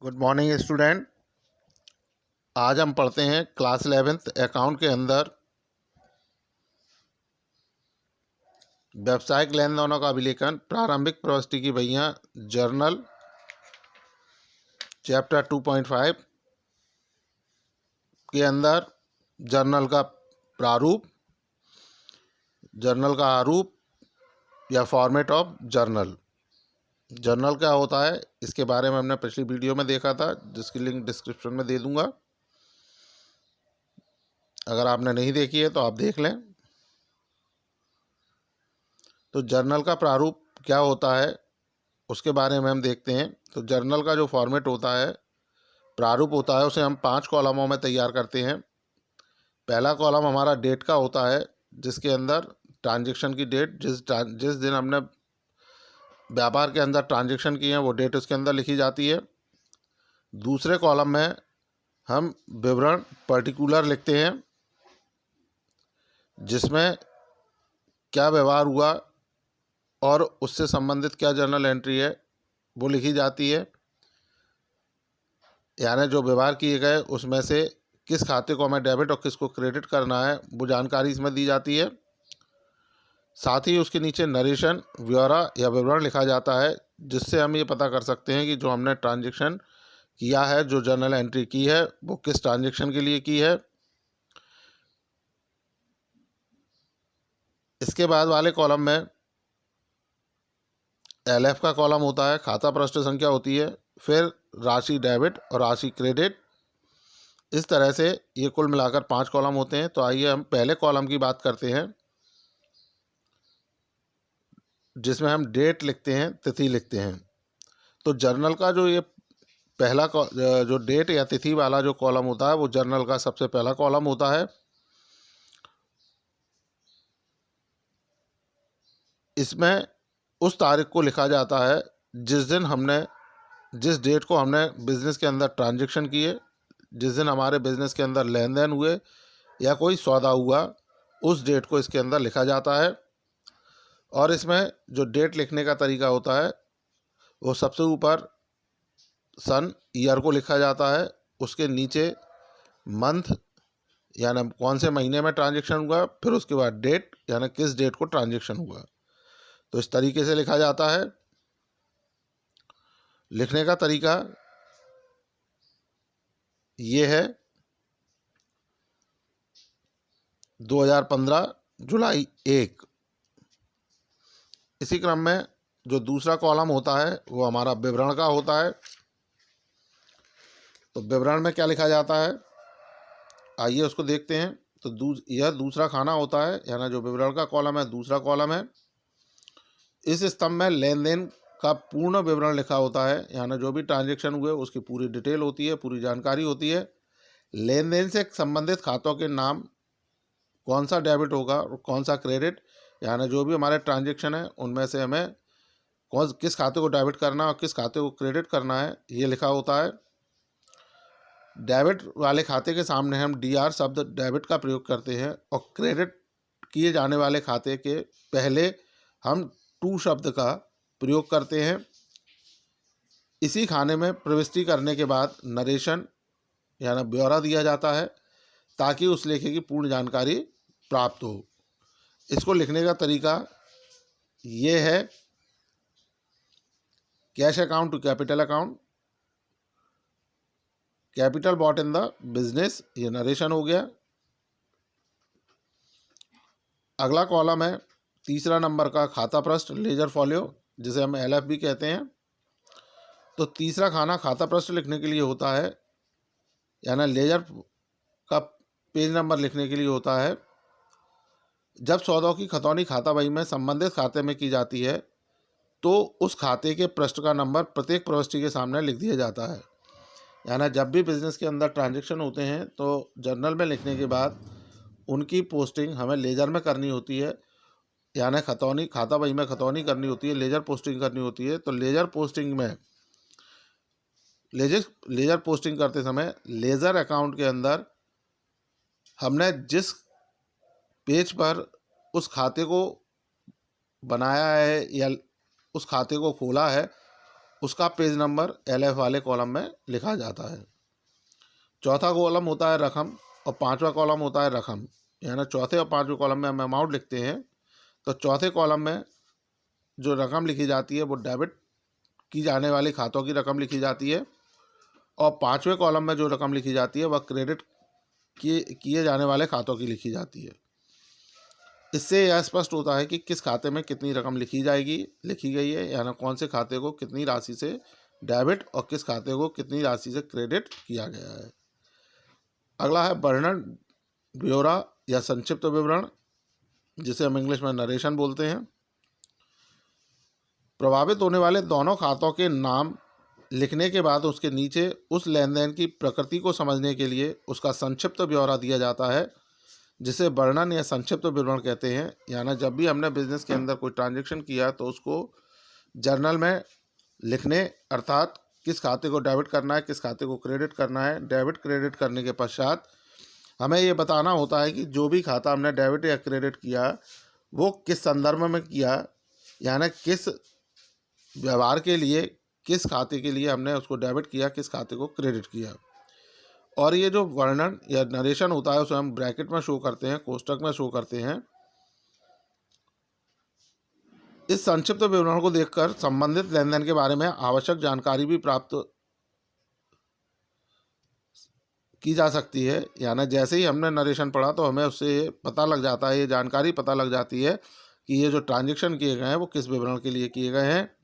Good morning student. आज हम पढ़ते हैं क्लास 11th अकाउंट के अंदर व्यावसायिक लेन देनों का अभिलेखन, प्रारंभिक प्रविष्टि की बहियां, जर्नल, चैप्टर 2.5 के अंदर जर्नल का प्रारूप, जर्नल का आरूप या फॉर्मेट ऑफ जर्नल। जर्नल क्या होता है इसके बारे में हमने पिछली वीडियो में देखा था, जिसकी लिंक डिस्क्रिप्शन में दे दूंगा। अगर आपने नहीं देखी है तो आप देख लें। तो जर्नल का प्रारूप क्या होता है उसके बारे में हम देखते हैं। तो जर्नल का जो फॉर्मेट होता है, प्रारूप होता है, उसे हम 5 कॉलमों में तैयार करते हैं। पहला कॉलम हमारा डेट का होता है, जिसके अंदर ट्रांजैक्शन की डेट, जिस दिन हमने व्यापार के अंदर ट्रांजैक्शन किए हैं वो डेट उसके अंदर लिखी जाती है। दूसरे कॉलम में हम विवरण पर्टिकुलर लिखते हैं, जिसमें क्या व्यवहार हुआ और उससे संबंधित क्या जर्नल एंट्री है वो लिखी जाती है। यानी जो व्यवहार किए गए उसमें से किस खाते को हमें डेबिट और किसको क्रेडिट करना है वो जानकारी इसमें दी जाती है। साथ ही उसके नीचे नरेशन, ब्यौरा या विवरण लिखा जाता है, जिससे हम ये पता कर सकते हैं कि जो हमने ट्रांजैक्शन किया है, जो जर्नल एंट्री की है, वो किस ट्रांजैक्शन के लिए की है। इसके बाद वाले कॉलम में LF का कॉलम होता है, खाता पृष्ठ संख्या होती है, फिर राशि डेबिट और राशि क्रेडिट। इस तरह से ये कुल मिलाकर 5 कॉलम होते हैं। तो आइए हम पहले कॉलम की बात करते हैं, जिसमें हम डेट लिखते हैं, तिथि लिखते हैं। तो जर्नल का जो ये पहला जो डेट या तिथि वाला जो कॉलम होता है वो जर्नल का सबसे पहला कॉलम होता है। इसमें उस तारीख को लिखा जाता है जिस डेट को हमने बिज़नेस के अंदर ट्रांजैक्शन किए, जिस दिन हमारे बिज़नेस के अंदर लेन देन हुए या कोई सौदा हुआ, उस डेट को इसके अंदर लिखा जाता है। और इसमें जो डेट लिखने का तरीका होता है वो सबसे ऊपर सन, ईयर को लिखा जाता है, उसके नीचे मंथ यानी कौन से महीने में ट्रांजैक्शन हुआ, फिर उसके बाद डेट यानी किस डेट को ट्रांजैक्शन हुआ। तो इस तरीके से लिखा जाता है। लिखने का तरीका ये है, 2015 जुलाई 1। इसी क्रम में जो दूसरा कॉलम होता है वो हमारा विवरण का होता है। तो विवरण में क्या लिखा जाता है, आइए उसको देखते हैं। तो यह दूसरा खाना होता है, यानी जो विवरण का कॉलम है दूसरा कॉलम है। इस स्तंभ में लेन देन का पूर्ण विवरण लिखा होता है, यानी जो भी ट्रांजैक्शन हुए उसकी पूरी डिटेल होती है, पूरी जानकारी होती है। लेन देन से संबंधित खातों के नाम, कौन सा डेबिट होगा और कौन सा क्रेडिट, यानी जो भी हमारे ट्रांजैक्शन है उनमें से हमें किस खाते को डेबिट करना है और किस खाते को क्रेडिट करना है, ये लिखा होता है। डेबिट वाले खाते के सामने हम DR शब्द डेबिट का प्रयोग करते हैं और क्रेडिट किए जाने वाले खाते के पहले हम टू शब्द का प्रयोग करते हैं। इसी खाने में प्रविष्टि करने के बाद नरेशन यानी ब्यौरा दिया जाता है, ताकि उस लेखे की पूर्ण जानकारी प्राप्त हो। इसको लिखने का तरीका ये है, cash account to capital account, capital brought in the business, ये नरेशन हो गया। अगला कॉलम है तीसरा नंबर का खाता पृष्ठ, लेजर फॉलियो, जिसे हम LF भी कहते हैं। तो तीसरा खाना खाता पृष्ठ लिखने के लिए होता है, यानी लेजर का पेज नंबर लिखने के लिए होता है। जब सौदों की खतौनी खाता बही में संबंधित खाते में की जाती है तो उस खाते के पृष्ठ का नंबर प्रत्येक प्रविष्टि के सामने लिख दिया जाता है। यानी जब भी बिजनेस के अंदर ट्रांजैक्शन होते हैं तो जर्नल में लिखने के बाद उनकी पोस्टिंग हमें लेजर में करनी होती है, यानी खतौनी, खाता बही में खतौनी करनी होती है, लेजर पोस्टिंग करनी होती है। तो लेजर पोस्टिंग करते समय लेजर अकाउंट के अंदर हमने जिस पेज पर उस खाते को बनाया है या उस खाते को खोला है, उसका पेज नंबर LF वाले कॉलम में लिखा जाता है। चौथा कॉलम होता है रकम और पांचवा कॉलम होता है रकम, यानी चौथे और पांचवें कॉलम में हम अमाउंट लिखते हैं। तो चौथे कॉलम में जो रकम लिखी जाती है वो डेबिट की जाने वाली खातों की रकम लिखी जाती है, और पांचवें कॉलम में जो रकम लिखी जाती है वह क्रेडिट किए जाने वाले खातों की लिखी जाती है। इससे यह स्पष्ट होता है कि किस खाते में कितनी रकम लिखी गई है, यानी कौन से खाते को कितनी राशि से डेबिट और किस खाते को कितनी राशि से क्रेडिट किया गया है। अगला है वर्णन, ब्यौरा या संक्षिप्त विवरण, जिसे हम इंग्लिश में नरेशन बोलते हैं। प्रभावित होने वाले दोनों खातों के नाम लिखने के बाद उसके नीचे उस लेन देन की प्रकृति को समझने के लिए उसका संक्षिप्त ब्यौरा दिया जाता है, जिसे वर्णन या संक्षिप्त विवरण कहते हैं। यानी जब भी हमने बिजनेस के अंदर कोई ट्रांजैक्शन किया तो उसको जर्नल में लिखने, अर्थात किस खाते को डेबिट करना है, किस खाते को क्रेडिट करना है। डेबिट क्रेडिट करने के पश्चात हमें ये बताना होता है कि जो भी खाता हमने डेबिट या क्रेडिट किया वो किस संदर्भ में किया, यानी किस व्यवहार के लिए, किस खाते के लिए हमने उसको डेबिट किया, किस खाते को क्रेडिट किया। और ये जो वर्णन या नरेशन होता है उसे हम ब्रैकेट में शो करते हैं, कोष्टक में शो करते हैं। इस संक्षिप्त विवरण को देखकर संबंधित लेन देन के बारे में आवश्यक जानकारी भी प्राप्त की जा सकती है। यानी जैसे ही हमने नरेशन पढ़ा तो हमें उससे पता लग जाता है, ये जानकारी पता लग जाती है कि ये जो ट्रांजैक्शन किए गए हैं वो किस विवरण के लिए किए गए हैं।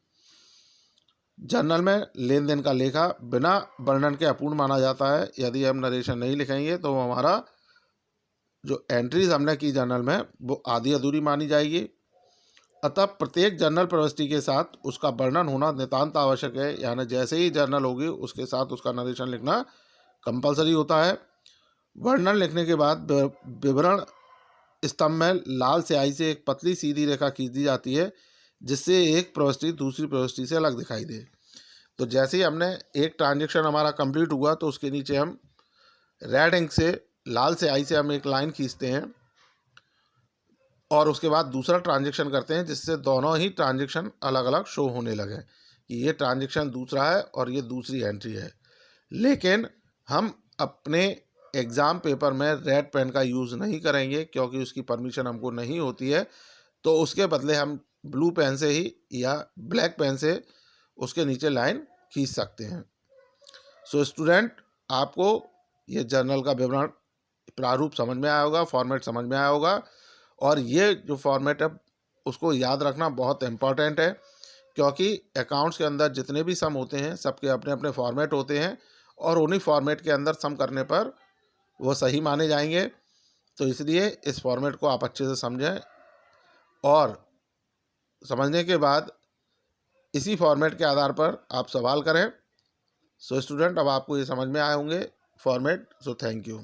जर्नल में लेन देन का लेखा बिना वर्णन के अपूर्ण माना जाता है। यदि हम नरेशन नहीं लिखेंगे तो हमारा जो एंट्रीज हमने की जर्नल में वो आधी अधूरी मानी जाएगी। अतः प्रत्येक जर्नल प्रविष्टि के साथ उसका वर्णन होना नितांत आवश्यक है। यानी जैसे ही जर्नल होगी उसके साथ उसका नरेशन लिखना कंपलसरी होता है। वर्णन लिखने के बाद विवरण स्तंभ में लाल स्याही से एक पतली सीधी रेखा खींच दी जाती है, जिससे एक प्रविष्टि दूसरी प्रविष्टि से अलग दिखाई दे। तो जैसे ही हमने एक ट्रांजैक्शन हमारा कंप्लीट हुआ तो उसके नीचे हम रेड इंक से, लाल स्याही से हम एक लाइन खींचते हैं और उसके बाद दूसरा ट्रांजैक्शन करते हैं, जिससे दोनों ही ट्रांजैक्शन अलग अलग शो होने लगे कि ये ट्रांजैक्शन दूसरा है और ये दूसरी एंट्री है। लेकिन हम अपने एग्ज़ाम पेपर में रेड पेन का यूज़ नहीं करेंगे, क्योंकि उसकी परमिशन हमको नहीं होती है। तो उसके बदले हम ब्लू पेन से ही या ब्लैक पेन से उसके नीचे लाइन खींच सकते हैं। सो स्टूडेंट, आपको ये जर्नल का विवरण प्रारूप समझ में आया होगा, फॉर्मेट समझ में आया होगा। और ये जो फॉर्मेट है उसको याद रखना बहुत इम्पॉर्टेंट है, क्योंकि अकाउंट्स के अंदर जितने भी सम होते हैं सबके अपने अपने फॉर्मेट होते हैं और उन्हीं फॉर्मेट के अंदर सम करने पर वो सही माने जाएंगे। तो इसलिए इस फॉर्मेट को आप अच्छे से समझें और समझने के बाद इसी फॉर्मेट के आधार पर आप सवाल करें। सो स्टूडेंट, अब आपको ये समझ में आए होंगे फॉर्मेट। So thank you.